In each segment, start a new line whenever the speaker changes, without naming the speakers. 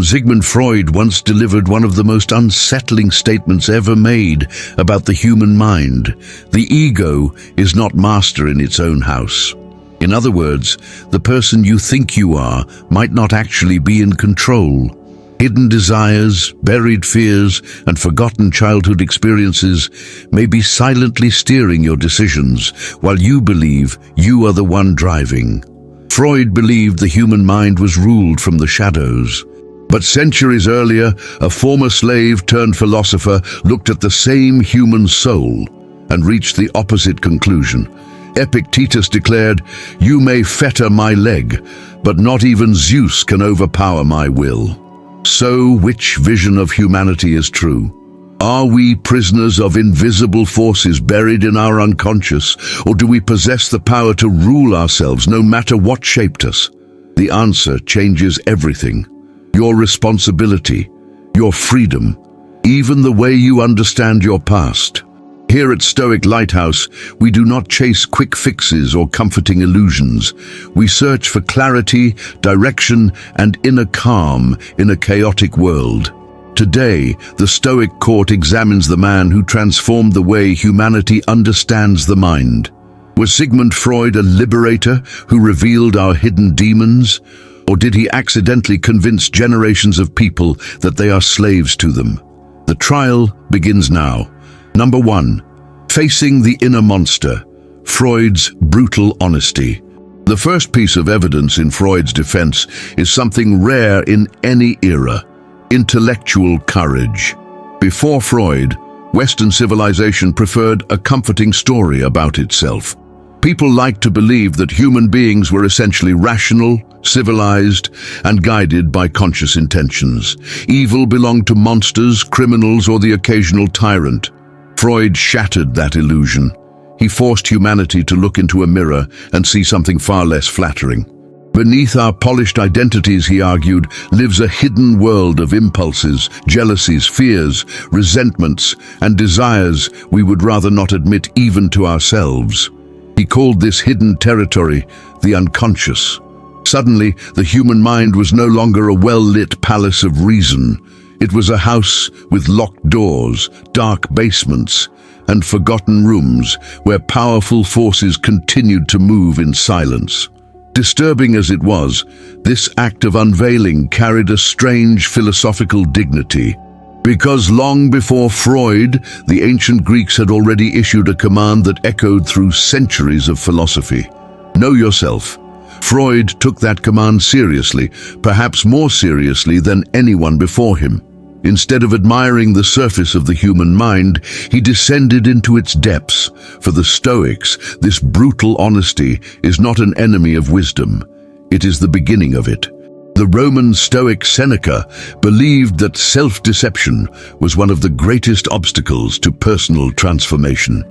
Sigmund Freud once delivered one of the most unsettling statements ever made about the human mind. The ego is not master in its own house. In other words, the person you think you are might not actually be in control. Hidden desires, buried fears, and forgotten childhood experiences may be silently steering your decisions, while you believe you are the one driving. Freud believed the human mind was ruled from the shadows. But centuries earlier, a former slave turned philosopher looked at the same human soul and reached the opposite conclusion. Epictetus declared, "You may fetter my leg, but not even Zeus can overpower my will." So, which vision of humanity is true? Are we prisoners of invisible forces buried in our unconscious, or do we possess the power to rule ourselves no matter what shaped us? The answer changes everything. Your responsibility, your freedom, even the way you understand your past. Here at Stoic Lighthouse, we do not chase quick fixes or comforting illusions. We search for clarity, direction, and inner calm in a chaotic world. Today, the Stoic court examines the man who transformed the way humanity understands the mind. Was Sigmund Freud a liberator who revealed our hidden demons? Or did he accidentally convince generations of people that they are slaves to them? The trial begins now. Number 1. Facing the inner monster. Freud's brutal honesty. The first piece of evidence in Freud's defense is something rare in any era: intellectual courage. Before Freud, Western civilization preferred a comforting story about itself. People liked to believe that human beings were essentially rational, civilized, and guided by conscious intentions. Evil belonged to monsters, criminals, or the occasional tyrant. Freud shattered that illusion. He forced humanity to look into a mirror and see something far less flattering. Beneath our polished identities, he argued, lives a hidden world of impulses, jealousies, fears, resentments, and desires we would rather not admit even to ourselves. He called this hidden territory the unconscious. Suddenly, the human mind was no longer a well-lit palace of reason. It was a house with locked doors, dark basements, and forgotten rooms where powerful forces continued to move in silence. Disturbing as it was, this act of unveiling carried a strange philosophical dignity. Because long before Freud, the ancient Greeks had already issued a command that echoed through centuries of philosophy. Know yourself. Freud took that command seriously, perhaps more seriously than anyone before him. Instead of admiring the surface of the human mind, he descended into its depths. For the Stoics, this brutal honesty is not an enemy of wisdom. It is the beginning of it. The Roman Stoic Seneca believed that self-deception was one of the greatest obstacles to personal transformation.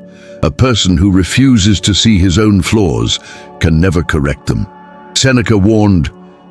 A person who refuses to see his own flaws can never correct them. Seneca warned,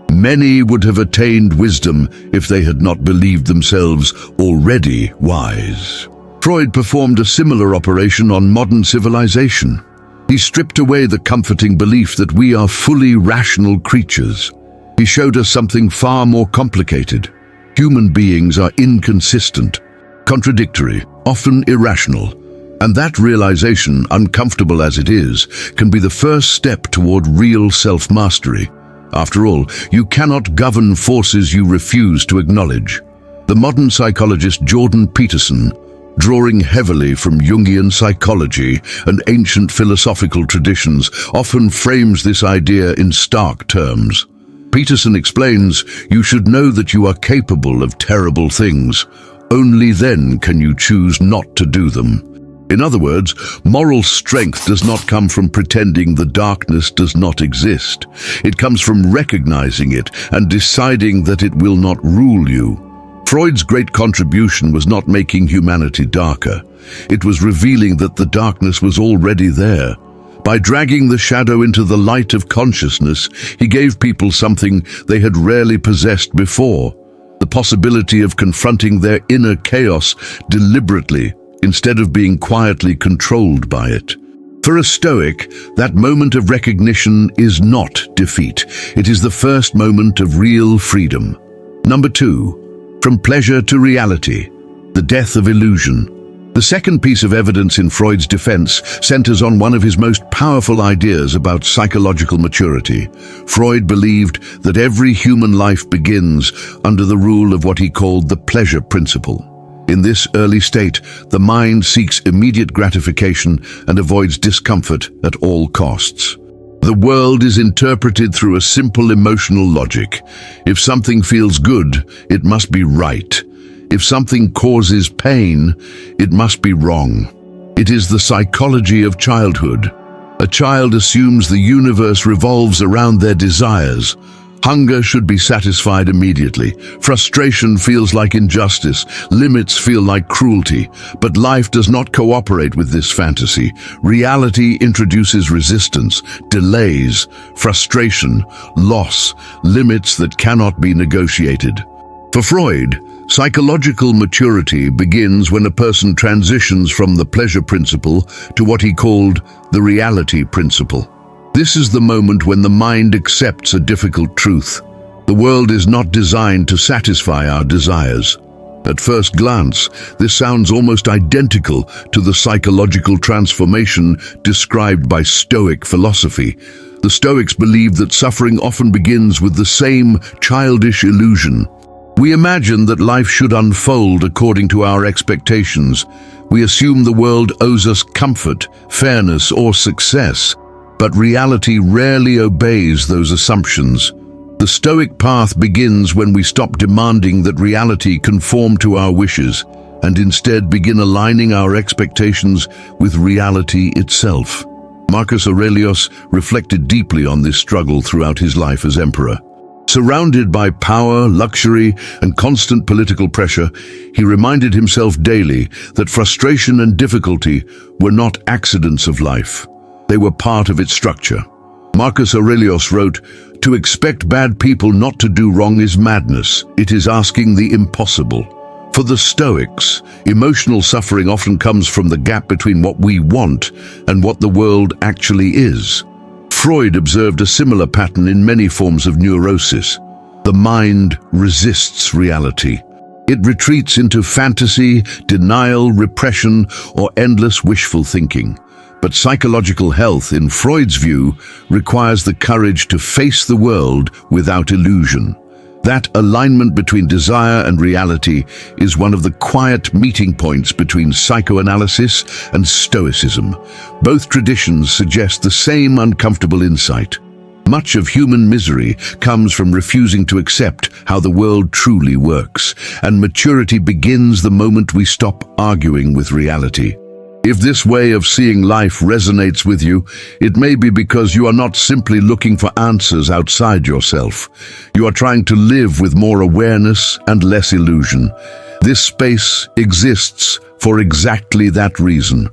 "Many would have attained wisdom if they had not believed themselves already wise." Freud performed a similar operation on modern civilization. He stripped away the comforting belief that we are fully rational creatures. He showed us something far more complicated. Human beings are inconsistent, contradictory, often irrational. And that realization, uncomfortable as it is, can be the first step toward real self-mastery. After all, you cannot govern forces you refuse to acknowledge. The modern psychologist Jordan Peterson, drawing heavily from Jungian psychology and ancient philosophical traditions, often frames this idea in stark terms. Peterson explains, you should know that you are capable of terrible things. Only then can you choose not to do them. In other words, moral strength does not come from pretending the darkness does not exist. It comes from recognizing it and deciding that it will not rule you. Freud's great contribution was not making humanity darker. It was revealing that the darkness was already there. By dragging the shadow into the light of consciousness, he gave people something they had rarely possessed before: the possibility of confronting their inner chaos deliberately, instead of being quietly controlled by it. For a Stoic, that moment of recognition is not defeat. It is the first moment of real freedom. Number 2, from pleasure to reality, the death of illusion. The second piece of evidence in Freud's defense centers on one of his most powerful ideas about psychological maturity. Freud believed that every human life begins under the rule of what he called the pleasure principle. In this early state, the mind seeks immediate gratification and avoids discomfort at all costs. The world is interpreted through a simple emotional logic. If something feels good, it must be right. If something causes pain, it must be wrong. It is the psychology of childhood. A child assumes the universe revolves around their desires. Hunger should be satisfied immediately. Frustration feels like injustice. Limits feel like cruelty. But life does not cooperate with this fantasy. Reality introduces resistance, delays, frustration, loss, limits that cannot be negotiated. For Freud, psychological maturity begins when a person transitions from the pleasure principle to what he called the reality principle. This is the moment when the mind accepts a difficult truth. The world is not designed to satisfy our desires. At first glance, this sounds almost identical to the psychological transformation described by Stoic philosophy. The Stoics believed that suffering often begins with the same childish illusion. We imagine that life should unfold according to our expectations. We assume the world owes us comfort, fairness, or success. But reality rarely obeys those assumptions. The Stoic path begins when we stop demanding that reality conform to our wishes and instead begin aligning our expectations with reality itself. Marcus Aurelios reflected deeply on this struggle throughout his life as emperor. Surrounded by power, luxury, and constant political pressure, he reminded himself daily that frustration and difficulty were not accidents of life. They were part of its structure. Marcus Aurelios wrote, "To expect bad people not to do wrong is madness. It is asking the impossible." For the Stoics, emotional suffering often comes from the gap between what we want and what the world actually is. Freud observed a similar pattern in many forms of neurosis. The mind resists reality. It retreats into fantasy, denial, repression, or endless wishful thinking. But psychological health, in Freud's view, requires the courage to face the world without illusion. That alignment between desire and reality is one of the quiet meeting points between psychoanalysis and Stoicism. Both traditions suggest the same uncomfortable insight. Much of human misery comes from refusing to accept how the world truly works, and maturity begins the moment we stop arguing with reality. If this way of seeing life resonates with you, it may be because you are not simply looking for answers outside yourself. You are trying to live with more awareness and less illusion. This space exists for exactly that reason.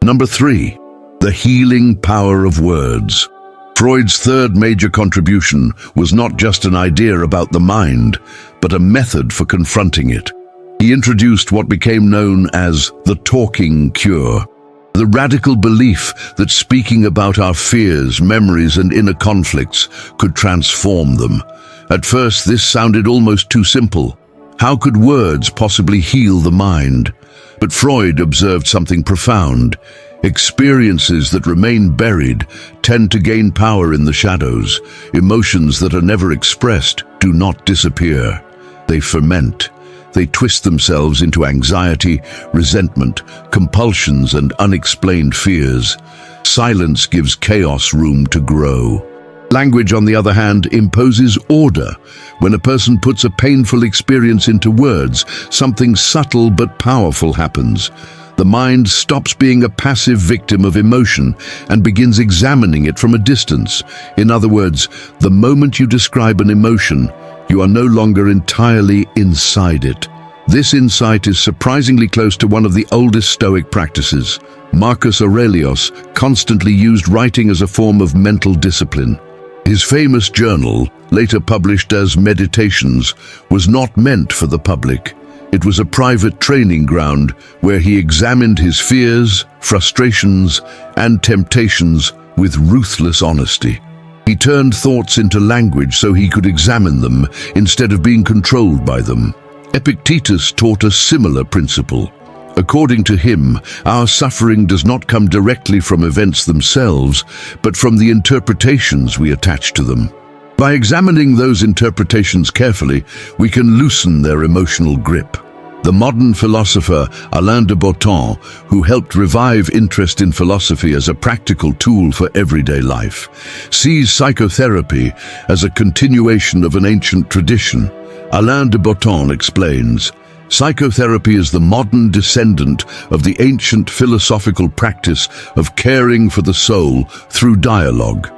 Number 3, the healing power of words. Freud's third major contribution was not just an idea about the mind, but a method for confronting it. He introduced what became known as the talking cure, the radical belief that speaking about our fears, memories, and inner conflicts could transform them. At first, this sounded almost too simple. How could words possibly heal the mind? But Freud observed something profound. Experiences that remain buried tend to gain power in the shadows. Emotions that are never expressed do not disappear. They ferment. They twist themselves into anxiety, resentment, compulsions, and unexplained fears. Silence gives chaos room to grow. Language, on the other hand, imposes order. When a person puts a painful experience into words, something subtle but powerful happens. The mind stops being a passive victim of emotion and begins examining it from a distance. In other words, the moment you describe an emotion, you are no longer entirely inside it. This insight is surprisingly close to one of the oldest Stoic practices. Marcus Aurelios constantly used writing as a form of mental discipline. His famous journal, later published as Meditations, was not meant for the public. It was a private training ground where he examined his fears, frustrations, and temptations with ruthless honesty. He turned thoughts into language so he could examine them instead of being controlled by them. Epictetus taught a similar principle. According to him, our suffering does not come directly from events themselves, but from the interpretations we attach to them. By examining those interpretations carefully, we can loosen their emotional grip. The modern philosopher Alain de Botton, who helped revive interest in philosophy as a practical tool for everyday life, sees psychotherapy as a continuation of an ancient tradition. Alain de Botton explains, "Psychotherapy is the modern descendant of the ancient philosophical practice of caring for the soul through dialogue."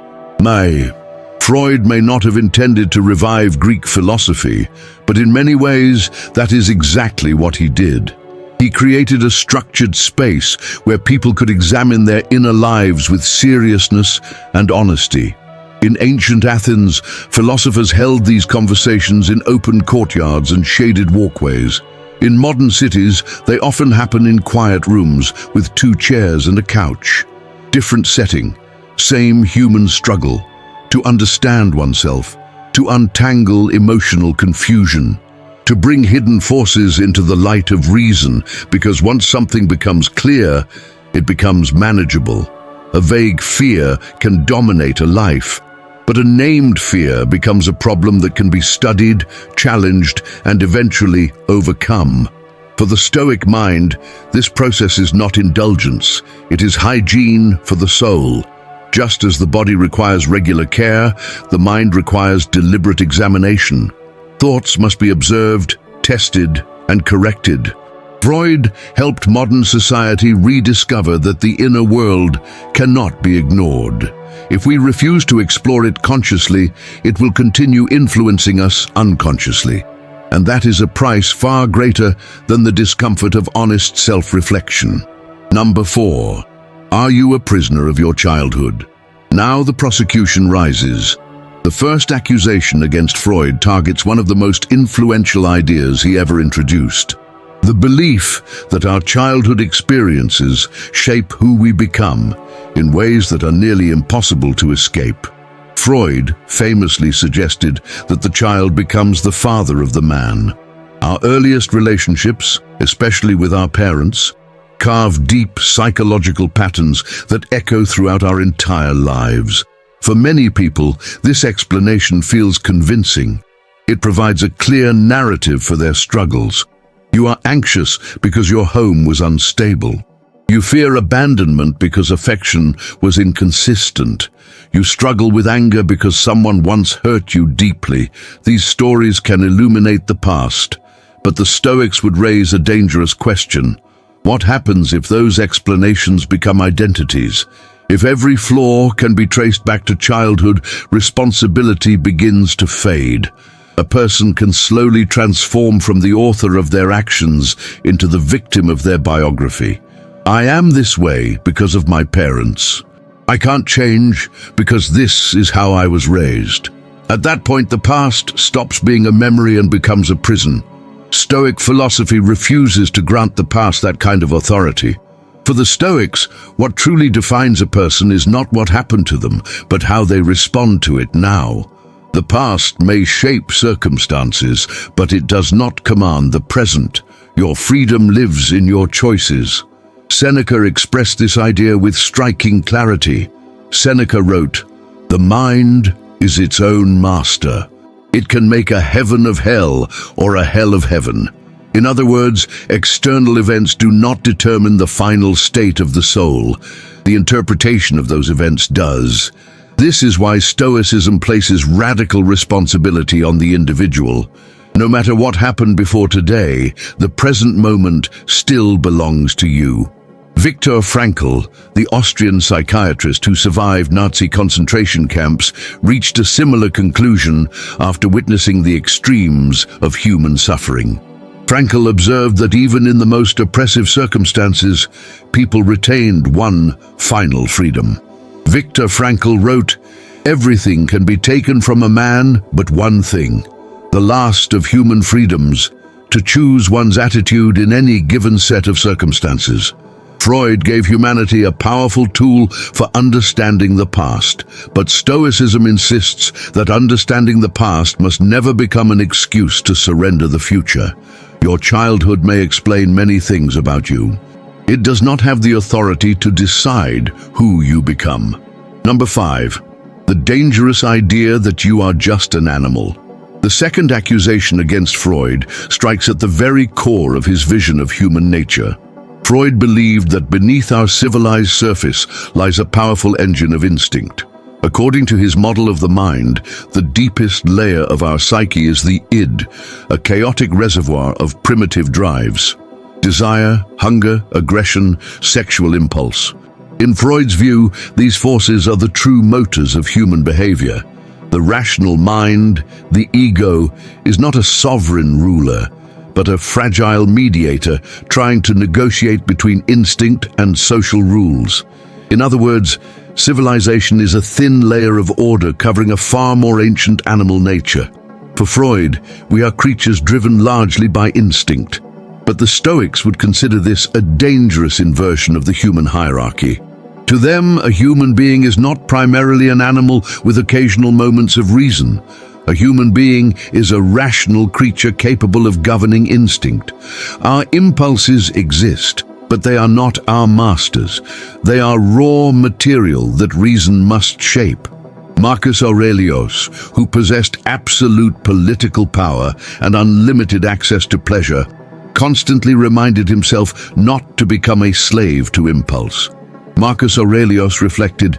Freud may not have intended to revive Greek philosophy, but in many ways that is exactly what he did. He created a structured space where people could examine their inner lives with seriousness and honesty. In ancient Athens, philosophers held these conversations in open courtyards and shaded walkways. In modern cities, they often happen in quiet rooms with 2 chairs and a couch. Different setting, same human struggle. To understand oneself, to untangle emotional confusion, to bring hidden forces into the light of reason, because once something becomes clear, it becomes manageable. A vague fear can dominate a life, but a named fear becomes a problem that can be studied, challenged, and eventually overcome. For the Stoic mind, this process is not indulgence, it is hygiene for the soul. Just as the body requires regular care, the mind requires deliberate examination. Thoughts must be observed, tested, and corrected. Freud helped modern society rediscover that the inner world cannot be ignored. If we refuse to explore it consciously, it will continue influencing us unconsciously. And that is a price far greater than the discomfort of honest self-reflection. Number 4. Are you a prisoner of your childhood? Now the prosecution rises. The first accusation against Freud targets one of the most influential ideas he ever introduced. The belief that our childhood experiences shape who we become in ways that are nearly impossible to escape. Freud famously suggested that the child becomes the father of the man. Our earliest relationships, especially with our parents, carve deep psychological patterns that echo throughout our entire lives. For many people, this explanation feels convincing. It provides a clear narrative for their struggles. You are anxious because your home was unstable. You fear abandonment because affection was inconsistent. You struggle with anger because someone once hurt you deeply. These stories can illuminate the past, but the Stoics would raise a dangerous question. What happens if those explanations become identities? If every flaw can be traced back to childhood, responsibility begins to fade. A person can slowly transform from the author of their actions into the victim of their biography. I am this way because of my parents. I can't change because this is how I was raised. At that point, the past stops being a memory and becomes a prison. Stoic philosophy refuses to grant the past that kind of authority. For the Stoics, what truly defines a person is not what happened to them, but how they respond to it now. The past may shape circumstances, but it does not command the present. Your freedom lives in your choices. Seneca expressed this idea with striking clarity. Seneca wrote, "The mind is its own master. It can make a heaven of hell or a hell of heaven." In other words, external events do not determine the final state of the soul. The interpretation of those events does. This is why Stoicism places radical responsibility on the individual. No matter what happened before today, the present moment still belongs to you. Viktor Frankl, the Austrian psychiatrist who survived Nazi concentration camps, reached a similar conclusion after witnessing the extremes of human suffering. Frankl observed that even in the most oppressive circumstances, people retained one final freedom. Viktor Frankl wrote, "Everything can be taken from a man but one thing, the last of human freedoms, to choose one's attitude in any given set of circumstances." Freud gave humanity a powerful tool for understanding the past, but Stoicism insists that understanding the past must never become an excuse to surrender the future. Your childhood may explain many things about you. It does not have the authority to decide who you become. Number 5. The dangerous idea that you are just an animal. The second accusation against Freud strikes at the very core of his vision of human nature. Freud believed that beneath our civilized surface lies a powerful engine of instinct. According to his model of the mind, the deepest layer of our psyche is the id, a chaotic reservoir of primitive drives. Desire, hunger, aggression, sexual impulse. In Freud's view, these forces are the true motors of human behavior. The rational mind, the ego, is not a sovereign ruler, but a fragile mediator trying to negotiate between instinct and social rules. In other words, civilization is a thin layer of order covering a far more ancient animal nature. For Freud, we are creatures driven largely by instinct, but the Stoics would consider this a dangerous inversion of the human hierarchy. To them, a human being is not primarily an animal with occasional moments of reason. A human being is a rational creature capable of governing instinct. Our impulses exist, but they are not our masters. They are raw material that reason must shape. Marcus Aurelios, who possessed absolute political power and unlimited access to pleasure, constantly reminded himself not to become a slave to impulse. Marcus Aurelios reflected,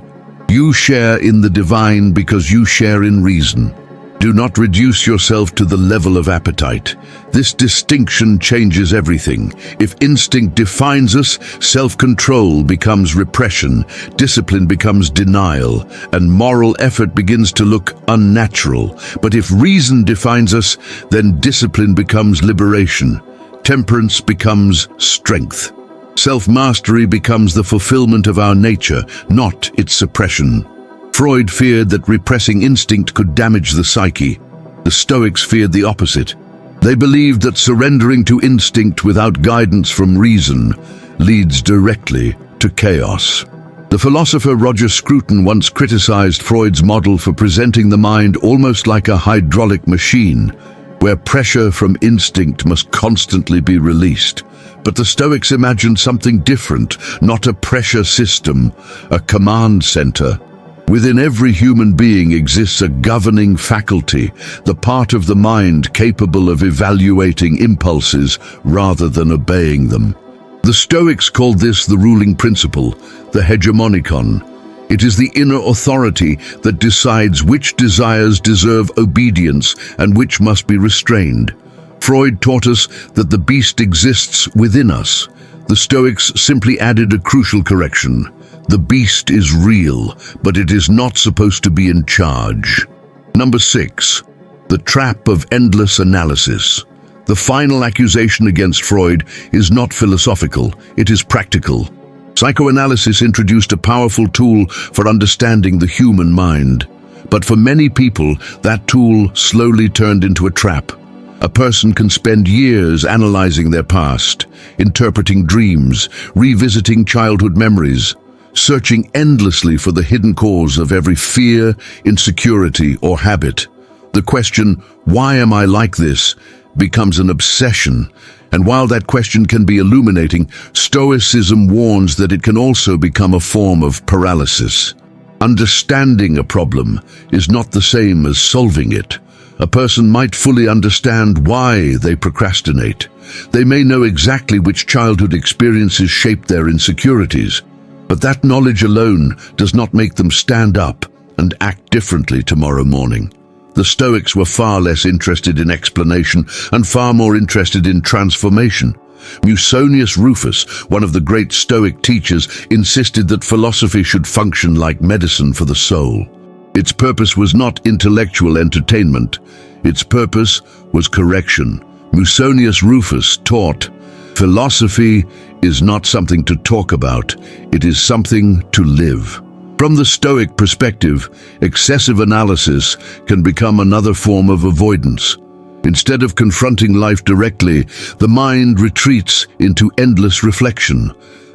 "You share in the divine because you share in reason. Do not reduce yourself to the level of appetite. This distinction changes everything. If instinct defines us, self-control becomes repression, discipline becomes denial, and moral effort begins to look unnatural. But if reason defines us, then discipline becomes liberation. Temperance becomes strength. Self-mastery becomes the fulfillment of our nature, not its suppression." Freud feared that repressing instinct could damage the psyche. The Stoics feared the opposite. They believed that surrendering to instinct without guidance from reason leads directly to chaos. The philosopher Roger Scruton once criticized Freud's model for presenting the mind almost like a hydraulic machine, where pressure from instinct must constantly be released. But the Stoics imagined something different, not a pressure system, a command center. Within every human being exists a governing faculty, the part of the mind capable of evaluating impulses rather than obeying them. The Stoics called this the ruling principle, the hegemonikon. It is the inner authority that decides which desires deserve obedience and which must be restrained. Freud taught us that the beast exists within us. The Stoics simply added a crucial correction. The beast is real, but it is not supposed to be in charge. Number 6. The trap of endless analysis. The final accusation against Freud is not philosophical, it is practical. Psychoanalysis introduced a powerful tool for understanding the human mind. But for many people, that tool slowly turned into a trap. A person can spend years analyzing their past, interpreting dreams, revisiting childhood memories, searching endlessly for the hidden cause of every fear, insecurity, or habit. The question, "Why am I like this?" becomes an obsession. And while that question can be illuminating, Stoicism warns that it can also become a form of paralysis. Understanding a problem is not the same as solving it. A person might fully understand why they procrastinate. They may know exactly which childhood experiences shaped their insecurities. But that knowledge alone does not make them stand up and act differently tomorrow morning. The Stoics were far less interested in explanation and far more interested in transformation. Musonius Rufus, one of the great Stoic teachers, insisted that philosophy should function like medicine for the soul. Its purpose was not intellectual entertainment. Its purpose was correction. Musonius Rufus taught, "Philosophy is not something to talk about, it is something to live." From the Stoic perspective, excessive analysis can become another form of avoidance. Instead of confronting life directly, the mind retreats into endless reflection.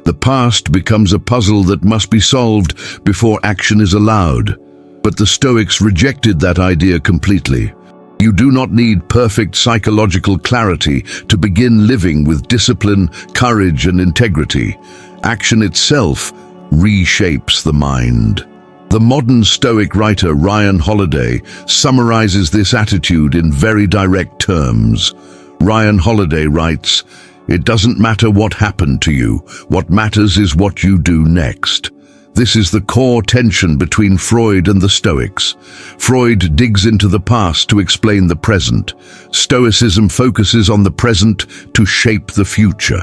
The past becomes a puzzle that must be solved before action is allowed. But the Stoics rejected that idea completely. You do not need perfect psychological clarity to begin living with discipline, courage, and integrity. Action itself reshapes the mind. The modern Stoic writer Ryan Holiday summarizes this attitude in very direct terms. Ryan Holiday writes, "It doesn't matter what happened to you. What matters is what you do next." This is the core tension between Freud and the Stoics. Freud digs into the past to explain the present. Stoicism focuses on the present to shape the future.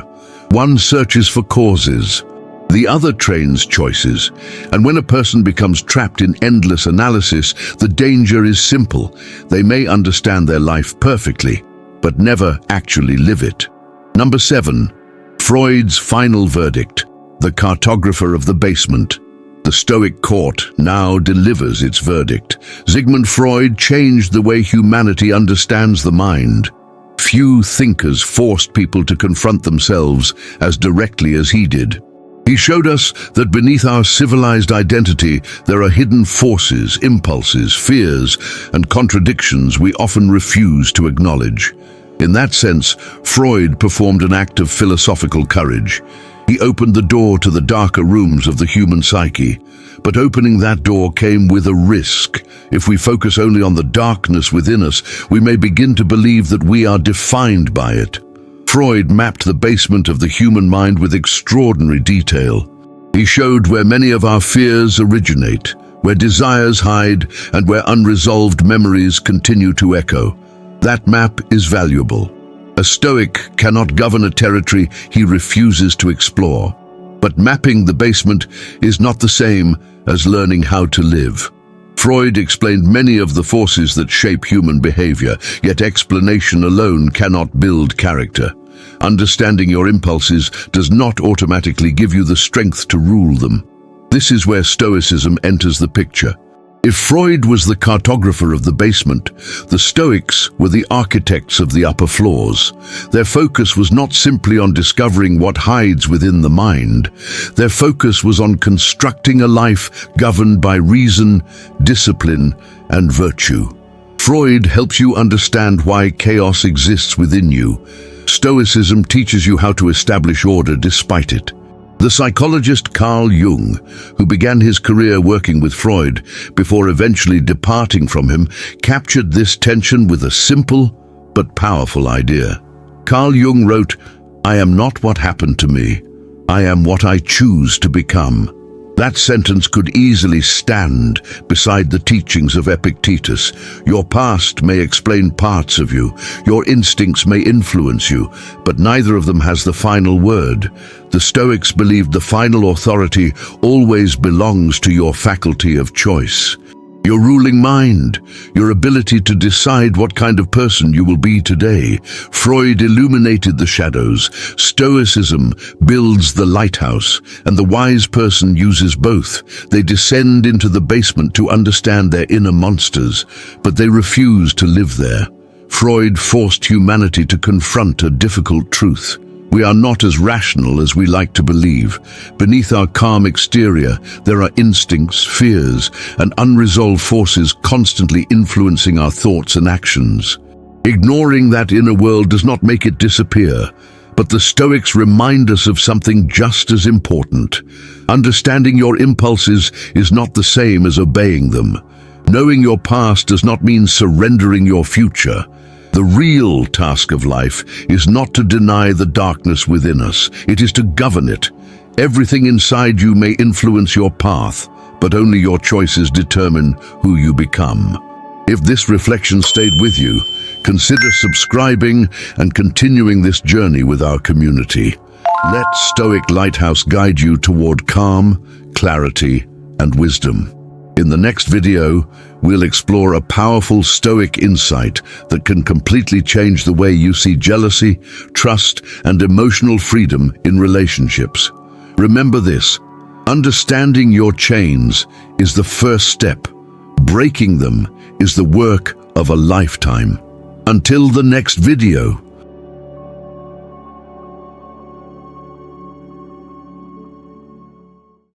One searches for causes. The other trains choices. And when a person becomes trapped in endless analysis, the danger is simple. They may understand their life perfectly, but never actually live it. Number 7. Freud's final verdict, the cartographer of the basement. The Stoic court now delivers its verdict. Sigmund Freud changed the way humanity understands the mind. Few thinkers forced people to confront themselves as directly as he did. He showed us that beneath our civilized identity there are hidden forces, impulses, fears, and contradictions we often refuse to acknowledge. In that sense, Freud performed an act of philosophical courage. He opened the door to the darker rooms of the human psyche. But opening that door came with a risk. If we focus only on the darkness within us, we may begin to believe that we are defined by it. Freud mapped the basement of the human mind with extraordinary detail. He showed where many of our fears originate, where desires hide, and where unresolved memories continue to echo. That map is valuable. A Stoic cannot govern a territory he refuses to explore. But mapping the basement is not the same as learning how to live. Freud explained many of the forces that shape human behavior, yet explanation alone cannot build character. Understanding your impulses does not automatically give you the strength to rule them. This is where Stoicism enters the picture. If Freud was the cartographer of the basement, the Stoics were the architects of the upper floors. Their focus was not simply on discovering what hides within the mind. Their focus was on constructing a life governed by reason, discipline, and virtue. Freud helps you understand why chaos exists within you. Stoicism teaches you how to establish order despite it. The psychologist Carl Jung, who began his career working with Freud before eventually departing from him, captured this tension with a simple but powerful idea. Carl Jung wrote, "I am not what happened to me. I am what I choose to become." That sentence could easily stand beside the teachings of Epictetus. Your past may explain parts of you, your instincts may influence you, but neither of them has the final word. The Stoics believed the final authority always belongs to your faculty of choice. Your ruling mind, your ability to decide what kind of person you will be today. Freud illuminated the shadows. Stoicism builds the lighthouse, and the wise person uses both. They descend into the basement to understand their inner monsters, but they refuse to live there. Freud forced humanity to confront a difficult truth. We are not as rational as we like to believe. Beneath our calm exterior, there are instincts, fears, and unresolved forces constantly influencing our thoughts and actions. Ignoring that inner world does not make it disappear, but the Stoics remind us of something just as important. Understanding your impulses is not the same as obeying them. Knowing your past does not mean surrendering your future. The real task of life is not to deny the darkness within us, it is to govern it. Everything inside you may influence your path, but only your choices determine who you become. If this reflection stayed with you, consider subscribing and continuing this journey with our community. Let Stoic Lighthouse guide you toward calm, clarity, and wisdom. In the next video, we'll explore a powerful Stoic insight that can completely change the way you see jealousy, trust, and emotional freedom in relationships. Remember this: understanding your chains is the first step. Breaking them is the work of a lifetime. Until the next video.